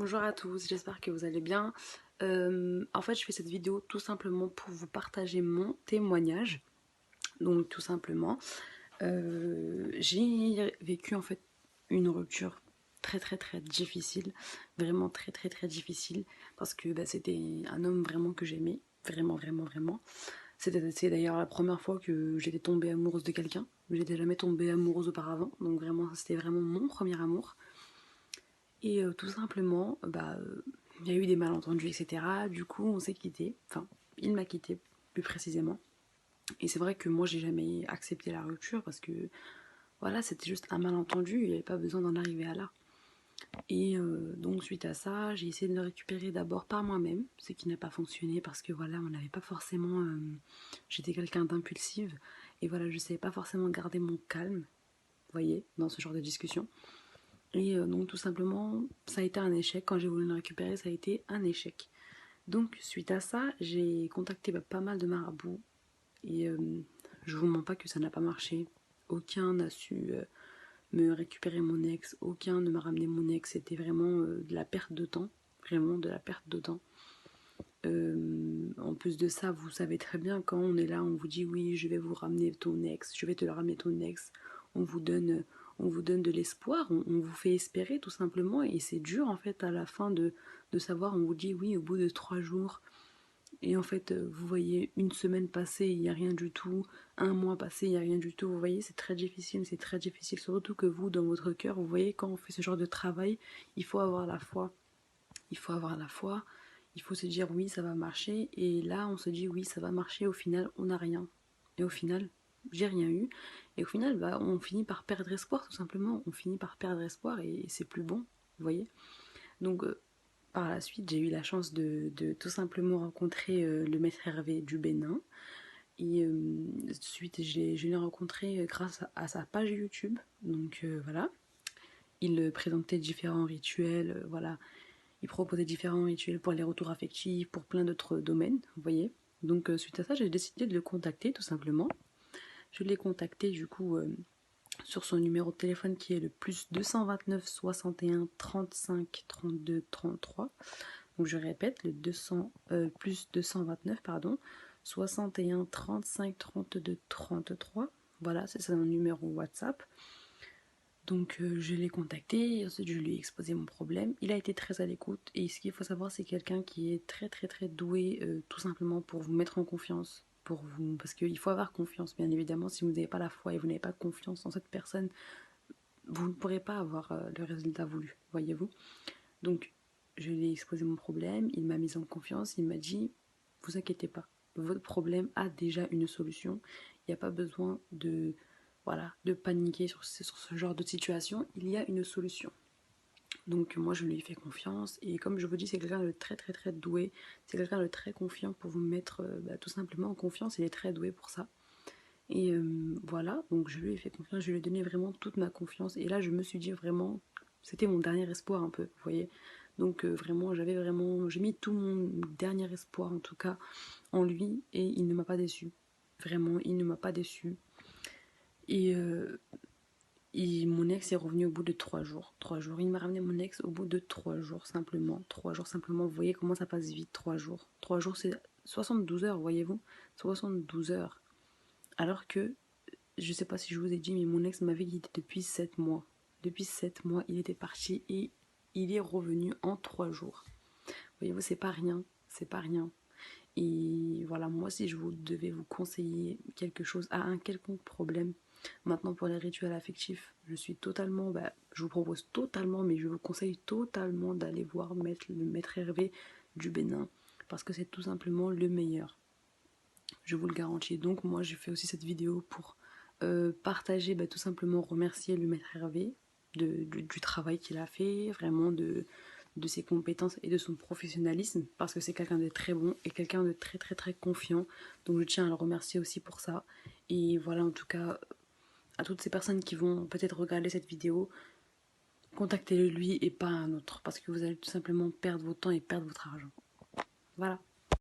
Bonjour à tous, j'espère que vous allez bien. En fait, je fais cette vidéo tout simplement pour vous partager mon témoignage. Donc tout simplement, j'ai vécu en fait une rupture très difficile, vraiment très difficile, parce que c'était un homme vraiment que j'aimais, vraiment. C'est d'ailleurs la première fois que j'étais tombée amoureuse de quelqu'un. J'étais jamais tombée amoureuse auparavant, donc vraiment c'était vraiment mon premier amour. Et tout simplement, il y a eu des malentendus, etc. Du coup, on s'est quitté. Enfin, il m'a quitté, plus précisément. Et c'est vrai que moi, j'ai jamais accepté la rupture parce que, voilà, c'était juste un malentendu. Il n'y avait pas besoin d'en arriver à là. Et donc, suite à ça, j'ai essayé de le récupérer d'abord par moi-même, ce qui n'a pas fonctionné parce que, voilà, on n'avait pas forcément. J'étais quelqu'un d'impulsive. Et voilà, je ne savais pas forcément garder mon calme, vous voyez, dans ce genre de discussion. Et donc tout simplement, ça a été un échec. Quand j'ai voulu le récupérer, ça a été un échec. Donc suite à ça, j'ai contacté pas mal de marabouts. Et je vous mens pas que ça n'a pas marché. Aucun n'a su me récupérer mon ex. Aucun ne m'a ramené mon ex. C'était vraiment de la perte de temps. Vraiment de la perte de temps. En plus de ça, vous savez très bien quand on est là, on vous dit oui, je vais vous ramener ton ex, je vais te le ramener ton ex. On vous donne, on vous donne de l'espoir, on vous fait espérer tout simplement, et c'est dur en fait à la fin de savoir. On vous dit oui au bout de 3 jours, et en fait vous voyez une semaine passée, il n'y a rien du tout, un mois passé, il n'y a rien du tout. Vous voyez, c'est très difficile, surtout que vous, dans votre cœur, vous voyez, quand on fait ce genre de travail, il faut avoir la foi. Il faut avoir la foi, il faut se dire oui, ça va marcher. Et là, on se dit oui, ça va marcher. Au final, on n'a rien. Et au final, j'ai rien eu. Et au final, on finit par perdre espoir, tout simplement. On finit par perdre espoir et c'est plus bon, vous voyez. Donc, par la suite, j'ai eu la chance de tout simplement rencontrer le maître Hervé du Bénin. Et suite, je l'ai rencontré grâce à sa page YouTube. Donc voilà, il présentait différents rituels, voilà, il proposait différents rituels pour les retours affectifs, pour plein d'autres domaines, vous voyez. Donc suite à ça, j'ai décidé de le contacter tout simplement. Je l'ai contacté du coup sur son numéro de téléphone qui est le plus 229 61 35 32 33. Donc je répète, le 200, plus 229 pardon, 61 35 32 33. Voilà, c'est son numéro WhatsApp. Donc je l'ai contacté, ensuite je lui ai exposé mon problème. Il a été très à l'écoute, et ce qu'il faut savoir, c'est quelqu'un qui est très doué, tout simplement pour vous mettre en confiance, pour vous, parce qu'il faut avoir confiance, bien évidemment. Si vous n'avez pas la foi et vous n'avez pas confiance en cette personne, vous ne pourrez pas avoir le résultat voulu, voyez-vous. Donc je lui ai exposé mon problème, il m'a mise en confiance, il m'a dit vous inquiétez pas, votre problème a déjà une solution, il n'y a pas besoin de, voilà, de paniquer sur ce genre de situation, il y a une solution. Donc moi je lui ai fait confiance, et comme je vous dis, c'est quelqu'un de très doué, c'est quelqu'un de très confiant pour vous mettre tout simplement en confiance. Il est très doué pour ça. Et voilà, donc je lui ai fait confiance, je lui ai donné vraiment toute ma confiance, et là je me suis dit vraiment, c'était mon dernier espoir un peu, vous voyez. Donc vraiment, j'ai mis tout mon dernier espoir en tout cas en lui, et il ne m'a pas déçu. Vraiment, il ne m'a pas déçu. Et mon ex est revenu au bout de 3 jours. 3 jours. Il m'a ramené mon ex au bout de 3 jours simplement. 3 jours simplement. Vous voyez comment ça passe vite, 3 jours. 3 jours, c'est 72 heures, voyez-vous. 72 heures. Alors que, je sais pas si je vous ai dit, mais mon ex m'avait quitté depuis 7 mois. Depuis 7 mois, il était parti et il est revenu en 3 jours. Voyez-vous, c'est pas rien. C'est pas rien. Et voilà, moi, si je vous devais vous conseiller quelque chose à un quelconque problème, maintenant pour les rituels affectifs, je vous propose totalement, mais je vous conseille totalement d'aller voir le maître Hervé du Bénin, parce que c'est tout simplement le meilleur. Je vous le garantis. Donc moi, j'ai fait aussi cette vidéo pour partager, tout simplement remercier le maître Hervé du travail qu'il a fait, vraiment de ses compétences et de son professionnalisme, parce que c'est quelqu'un de très bon et quelqu'un de très confiant. Donc je tiens à le remercier aussi pour ça. Et voilà, en tout cas, à toutes ces personnes qui vont peut-être regarder cette vidéo, contactez-le lui et pas un autre, parce que vous allez tout simplement perdre votre temps et perdre votre argent. Voilà.